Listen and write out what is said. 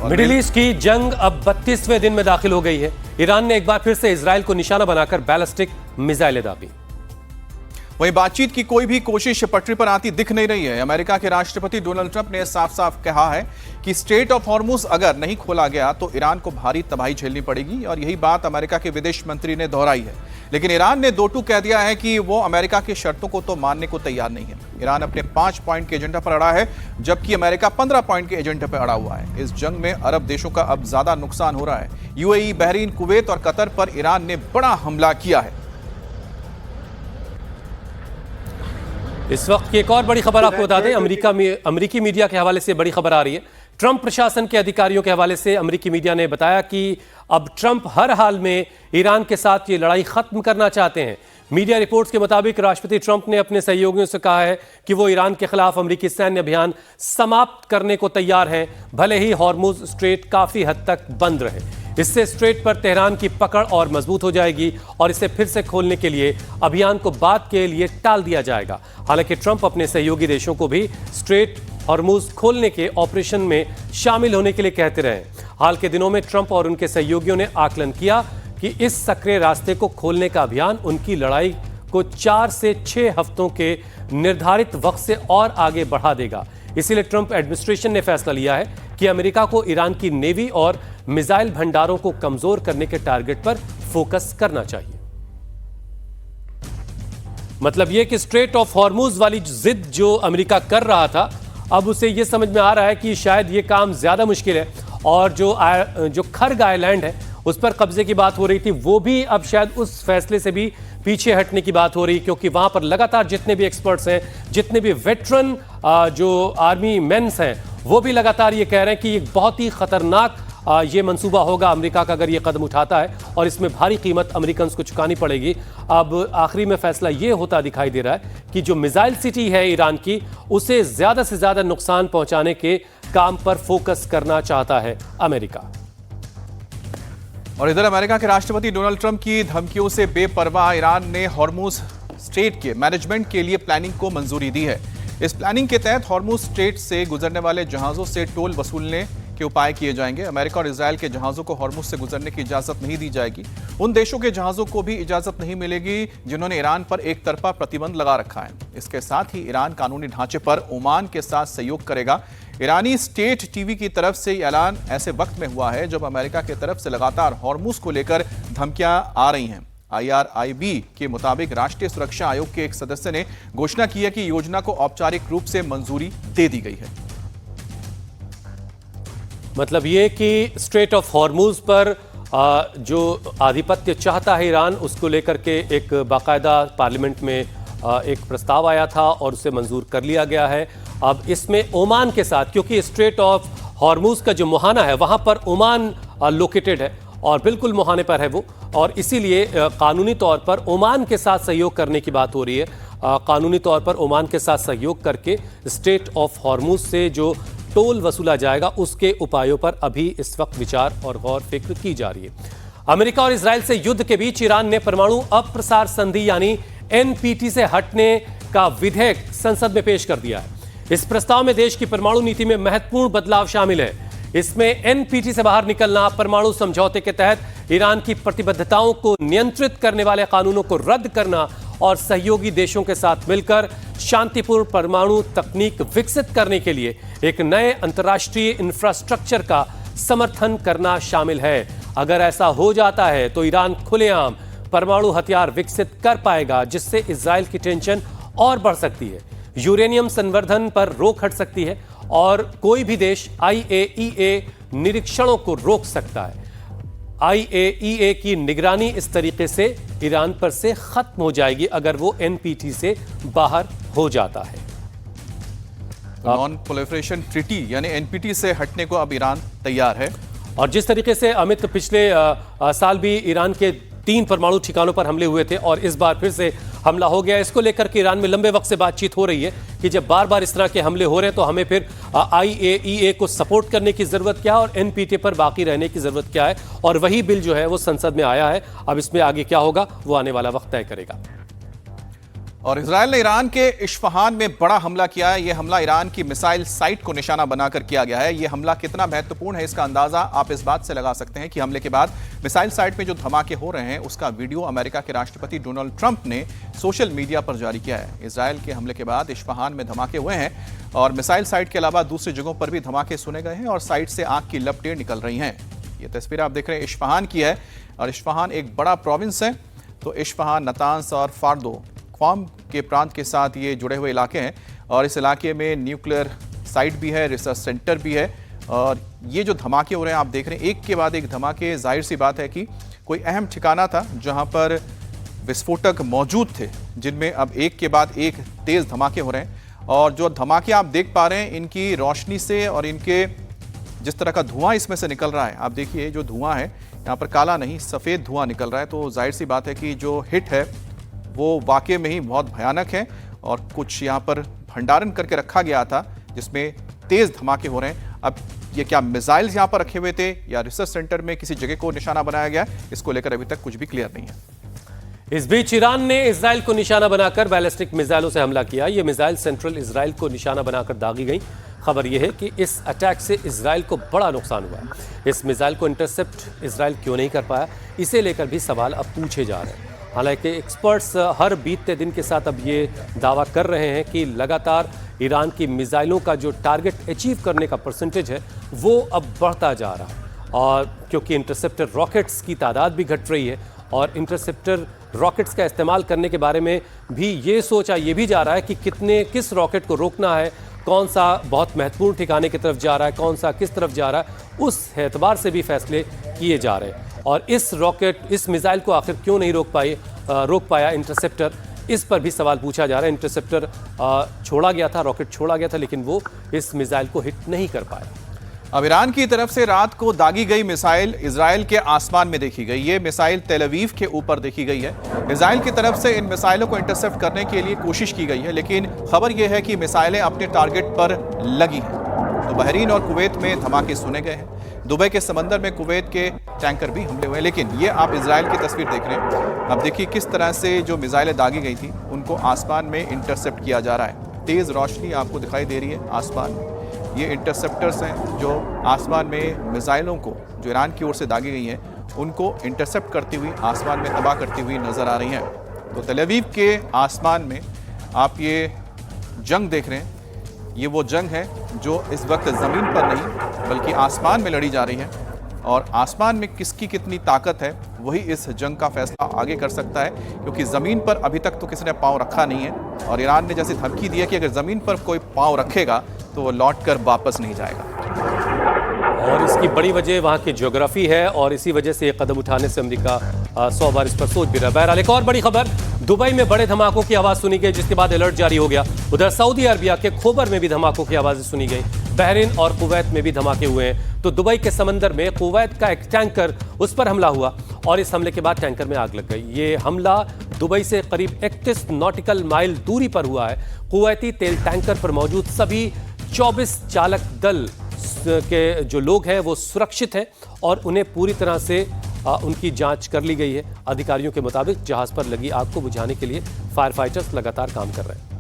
Middle east की जंग अब 32वें दिन में दाखिल हो गई है। ईरान ने एक बार फिर से इजराइल को निशाना बनाकर बैलिस्टिक मिसाइलें दागी। वहीं बातचीत की कोई भी कोशिश पटरी पर आती दिख नहीं रही है। अमेरिका के राष्ट्रपति डोनाल्ड ट्रंप ने साफ साफ कहा है कि स्ट्रेट ऑफ हॉर्मुज अगर नहीं खोला गया तो ईरान को भारी तबाही झेलनी पड़ेगी, और यही बात अमेरिका के विदेश मंत्री ने दोहराई है। लेकिन ईरान ने दो टूक कह दिया है कि वो अमेरिका की शर्तों को तो मानने को तैयार नहीं है। ईरान अपने 5 पॉइंट के एजेंडा पर अड़ा है, जबकि अमेरिका 15 पॉइंट के एजेंडे पर अड़ा हुआ है। इस जंग में अरब देशों का अब ज्यादा नुकसान हो रहा है। यूएई, बहरीन, कुवैत और कतर पर ईरान ने बड़ा हमला किया है। इस वक्त की एक और बड़ी खबर आपको बता दें, अमेरिकी मीडिया के हवाले से बड़ी खबर आ रही है। ट्रंप प्रशासन के अधिकारियों के हवाले से अमेरिकी मीडिया ने बताया कि अब ट्रंप हर हाल में ईरान के साथ ये लड़ाई खत्म करना चाहते हैं। मीडिया रिपोर्ट्स के मुताबिक राष्ट्रपति ट्रंप ने अपने सहयोगियों से कहा है कि वो ईरान के खिलाफ अमेरिकी सैन्य अभियान समाप्त करने को तैयार हैं, भले ही हॉर्मुज स्ट्रेट काफी हद तक बंद रहे। इससे स्ट्रेट पर तेहरान की पकड़ और मजबूत हो जाएगी और इसे फिर से खोलने के लिए अभियान को बाद के लिए टाल दिया जाएगा। हालांकि ट्रंप अपने सहयोगी देशों को भी स्ट्रेट हॉर्मुज खोलने के ऑपरेशन में शामिल होने के लिए कहते रहे। हाल के दिनों में ट्रंप और उनके सहयोगियों ने आकलन किया कि इस सक्रिय रास्ते को खोलने का अभियान उनकी लड़ाई को 4 से 6 हफ्तों के निर्धारित वक्त से और आगे बढ़ा देगा। इसीलिए ट्रंप एडमिनिस्ट्रेशन ने फैसला लिया है कि अमेरिका को ईरान की नेवी और मिसाइल भंडारों को कमजोर करने के टारगेट पर फोकस करना चाहिए। मतलब यह कि स्ट्रेट ऑफ हॉर्मुज वाली जिद जो अमेरिका कर रहा था, अब उसे यह समझ में आ रहा है कि शायद यह काम ज्यादा मुश्किल है, और जो खर्ग आइलैंड है उस पर कब्जे की बात हो रही थी, वो भी अब शायद उस फैसले से भी पीछे हटने की बात हो रही, क्योंकि वहां पर लगातार जितने भी एक्सपर्ट्स हैं, जितने भी वेटरन जो आर्मी मेंस हैं, वो भी लगातार ये कह रहे हैं कि ये बहुत ही खतरनाक ये मंसूबा होगा अमेरिका का अगर ये कदम उठाता है, और इसमें भारी कीमत अमेरिकन को चुकानी पड़ेगी। अब आखिरी में फैसला ये होता दिखाई दे रहा है कि जो मिसाइल सिटी है ईरान की, उसे ज्यादा से ज्यादा नुकसान पहुंचाने के काम पर फोकस करना चाहता है अमेरिका। और इधर अमेरिका के राष्ट्रपति डोनाल्ड ट्रंप की धमकियों से बेपरवाह ईरान ने हॉर्मुज स्ट्रेट के मैनेजमेंट के लिए प्लानिंग को मंजूरी दी है। इस प्लानिंग के तहत हॉर्मुज स्ट्रेट से गुजरने वाले जहाजों से टोल वसूलने के उपाय किए जाएंगे। अमेरिका और इजराइल के जहाजों को हॉर्मुज से गुजरने की इजाजत नहीं दी जाएगी। उन देशों के जहाजों को भी इजाजत नहीं मिलेगी जिन्होंने ईरान पर एक तरफा प्रतिबंध लगा रखा है। इसके साथ ही ईरान कानूनी ढांचे पर ओमान के साथ सहयोग करेगा। ईरानी स्टेट टीवी की तरफ से यह ऐलान ऐसे वक्त में हुआ है जब अमेरिका की तरफ से लगातार हॉर्मुज को लेकर धमकियां आ रही हैं। IRIB के मुताबिक राष्ट्रीय सुरक्षा आयोग के एक सदस्य ने घोषणा की है कि योजना को औपचारिक रूप से मंजूरी दे दी गई है। एक ये कि स्ट्रेट ऑफ हॉर्मुज पर जो आधिपत्य चाहता है ईरान, उसको लेकर के एक बाकायदा पार्लियामेंट में एक प्रस्ताव आया था और उसे मंजूर कर लिया गया है। अब इसमें ओमान के साथ, क्योंकि स्ट्रेट ऑफ हॉर्मुज का जो मुहाना है वहां पर ओमान लोकेटेड है और बिल्कुल मुहाने पर है वो, और इसीलिए कानूनी तौर पर ओमान के साथ सहयोग करने की बात हो रही है। कानूनी तौर पर ओमान के साथ सहयोग करके स्ट्रेट ऑफ हॉर्मुज से जो टोल वसूला जाएगा उसके उपायों पर अभी इस वक्त विचार और गौर फिक्र की जा रही है। अमेरिका और इजराइल से युद्ध के बीच ईरान ने परमाणु अप्रसार संधि यानी NPT से हटने का विधेयक संसद में पेश कर दिया है। इस प्रस्ताव में देश की परमाणु नीति में महत्वपूर्ण बदलाव शामिल है। इसमें NPT से बाहर निकलना, परमाणु समझौते के तहत ईरान की प्रतिबद्धताओं को नियंत्रित करने वाले कानूनों को रद्द करना और सहयोगी देशों के साथ मिलकर शांतिपूर्ण परमाणु तकनीक विकसित करने के लिए एक नए अंतर्राष्ट्रीय इंफ्रास्ट्रक्चर का समर्थन करना शामिल है। अगर ऐसा हो जाता है तो ईरान खुलेआम परमाणु हथियार विकसित कर पाएगा, जिससे इजराइल की टेंशन और बढ़ सकती है। यूरेनियम संवर्धन पर रोक हट सकती है और कोई भी देश IAEA निरीक्षणों को रोक सकता है। IAEA की निगरानी इस तरीके से ईरान पर से खत्म हो जाएगी अगर वो NPT से बाहर हो जाता है। नॉन प्रोलिफरेशन ट्रीटी यानी NPT से हटने को अब ईरान तैयार है। और जिस तरीके से अमित पिछले साल भी ईरान के 3 परमाणु ठिकानों पर हमले हुए थे और इस बार फिर से हमला हो गया, इसको लेकर के ईरान में लंबे वक्त से बातचीत हो रही है कि जब बार बार इस तरह के हमले हो रहे हैं तो हमें फिर IAEA को सपोर्ट करने की जरूरत क्या है और NPT पर बाकी रहने की जरूरत क्या है। और वही बिल जो है वो संसद में आया है। अब इसमें आगे क्या होगा वो आने वाला वक्त तय करेगा। और इजरायल ने ईरान के इस्फहान में बड़ा हमला किया है। यह हमला ईरान की मिसाइल साइट को निशाना बनाकर किया गया है। यह हमला कितना महत्वपूर्ण है इसका अंदाजा आप इस बात से लगा सकते हैं कि हमले के बाद मिसाइल साइट में जो धमाके हो रहे हैं उसका वीडियो अमेरिका के राष्ट्रपति डोनाल्ड ट्रंप ने सोशल मीडिया पर जारी किया है। इजरायल के हमले के बाद इस्फहान में धमाके हुए हैं और मिसाइल साइट के अलावा दूसरी जगहों पर भी धमाके सुने गए हैं और साइट से आग की लपटें निकल रही हैं। ये तस्वीर आप देख रहे हैं इस्फहान की है और इस्फहान एक बड़ा प्रोविंस है। तो इस्फहान, नातांस और फार्दो ख्वाम के प्रांत के साथ ये जुड़े हुए इलाके हैं और इस इलाके में न्यूक्लियर साइट भी है, रिसर्च सेंटर भी है। और ये जो धमाके हो रहे हैं आप देख रहे हैं एक के बाद एक धमाके। जाहिर सी बात है कि कोई अहम ठिकाना था जहां पर विस्फोटक मौजूद थे, जिनमें अब एक के बाद एक तेज धमाके हो रहे हैं। और जो धमाके आप देख पा रहे हैं इनकी रोशनी से और इनके जिस तरह का धुआं इसमें से निकल रहा है, आप देखिए जो धुआं है यहाँ पर काला नहीं सफ़ेद धुआं निकल रहा है। तो जाहिर सी बात है कि जो हिट है वो वाकई में ही बहुत भयानक है और कुछ यहाँ पर भंडारण करके रखा गया था जिसमें तेज धमाके हो रहे हैं। अब ये क्या मिसाइल्स यहाँ पर रखे हुए थे या रिसर्च सेंटर में किसी जगह को निशाना बनाया गया, इसको लेकर अभी तक कुछ भी क्लियर नहीं है। इस बीच ईरान ने इजराइल को निशाना बनाकर बैलिस्टिक मिसाइलों से हमला किया। ये मिसाइल सेंट्रल इजराइल को निशाना बनाकर दागी गई। खबर यह है कि इस अटैक से इजराइल को बड़ा नुकसान हुआ है। इस मिसाइल को इंटरसेप्ट इजराइल क्यों नहीं कर पाया, इसे लेकर भी सवाल अब पूछे जा रहे हैं। हालांकि एक्सपर्ट्स हर बीतते दिन के साथ अब ये दावा कर रहे हैं कि लगातार ईरान की मिसाइलों का जो टारगेट अचीव करने का परसेंटेज है वो अब बढ़ता जा रहा है। और क्योंकि इंटरसेप्टर रॉकेट्स की तादाद भी घट रही है और इंटरसेप्टर रॉकेट्स का इस्तेमाल करने के बारे में भी ये सोचा ये भी जा रहा है कि किस रॉकेट को रोकना है, कौन सा बहुत महत्वपूर्ण ठिकाने की तरफ जा रहा है, कौन सा किस तरफ जा रहा है, उस एतबार से भी फैसले किए जा रहे हैं। और इस मिसाइल को आखिर क्यों नहीं रोक पाया इंटरसेप्टर, इस पर भी सवाल पूछा जा रहा है। इंटरसेप्टर छोड़ा गया था, रॉकेट छोड़ा गया था, लेकिन वो इस मिसाइल को हिट नहीं कर पाया। अब ईरान की तरफ से रात को दागी गई मिसाइल इजराइल के आसमान में देखी गई। ये मिसाइल तेल अवीव के ऊपर देखी गई है। इजराइल की तरफ से इन मिसाइलों को इंटरसेप्ट करने के लिए कोशिश की गई है, लेकिन खबर यह है कि मिसाइलें अपने टारगेट पर लगी हैं। तो बहरीन और कुवैत में धमाके सुने गए हैं। दुबई के समंदर में कुवैत के टैंकर भी हमले हुए हैं। लेकिन ये आप इजराइल की तस्वीर देख रहे हैं। अब देखिए किस तरह से जो मिसाइलें दागी गई थी उनको आसमान में इंटरसेप्ट किया जा रहा है। तेज रोशनी आपको दिखाई दे रही है आसमान में। ये इंटरसेप्टर्स हैं जो आसमान में मिसाइलों को जो ईरान की ओर से दागी गई हैं उनको इंटरसेप्ट करती हुई आसमान में तबाह करती हुई नजर आ रही हैं। तो तेल अवीव के आसमान में आप ये जंग देख रहे हैं। ये वो जंग है जो इस वक्त ज़मीन पर नहीं बल्कि आसमान में लड़ी जा रही है और आसमान में किसकी कितनी ताकत है वही इस जंग का फैसला आगे कर सकता है, क्योंकि ज़मीन पर अभी तक तो किसी ने पाँव रखा नहीं है और ईरान ने जैसे धमकी दी है कि अगर ज़मीन पर कोई पाँव रखेगा तो वो लौट कर वापस नहीं जाएगा। और इसकी बड़ी वजह वहाँ की ज्योग्राफी है और इसी वजह से एक कदम उठाने से अमेरिका 100 बार इस पर सोच भी रहा है। बहरहाल एक और बड़ी खबर, दुबई में बड़े धमाकों की आवाज़ सुनी गई जिसके बाद अलर्ट जारी हो गया। उधर सऊदी अरबिया के खोबर में भी धमाकों की आवाज़ें सुनी गई। बहरीन और कुवैत में भी धमाके हुए हैं। तो दुबई के समंदर में कुवैत का एक टैंकर, उस पर हमला हुआ और इस हमले के बाद टैंकर में आग लग गई। ये हमला दुबई से करीब 31 नॉटिकल माइल दूरी पर हुआ है। कुवैती तेल टैंकर पर मौजूद सभी 24 चालक दल के जो लोग हैं वो सुरक्षित हैं और उन्हें पूरी तरह से उनकी जांच कर ली गई है। अधिकारियों के मुताबिक जहाज पर लगी आग को बुझाने के लिए फायर फाइटर्स लगातार काम कर रहे हैं।